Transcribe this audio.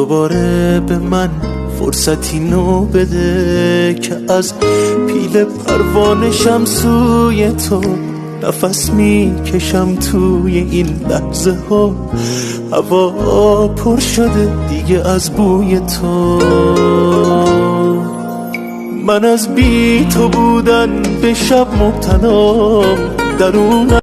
دوباره به من فرصتی نو بده که از پیل پروانشم سوی تو نفس میکشم توی این لحظه ها. هوا پر شده دیگه از بوی تو. من از بی تو بودن به شب مبتلام، درون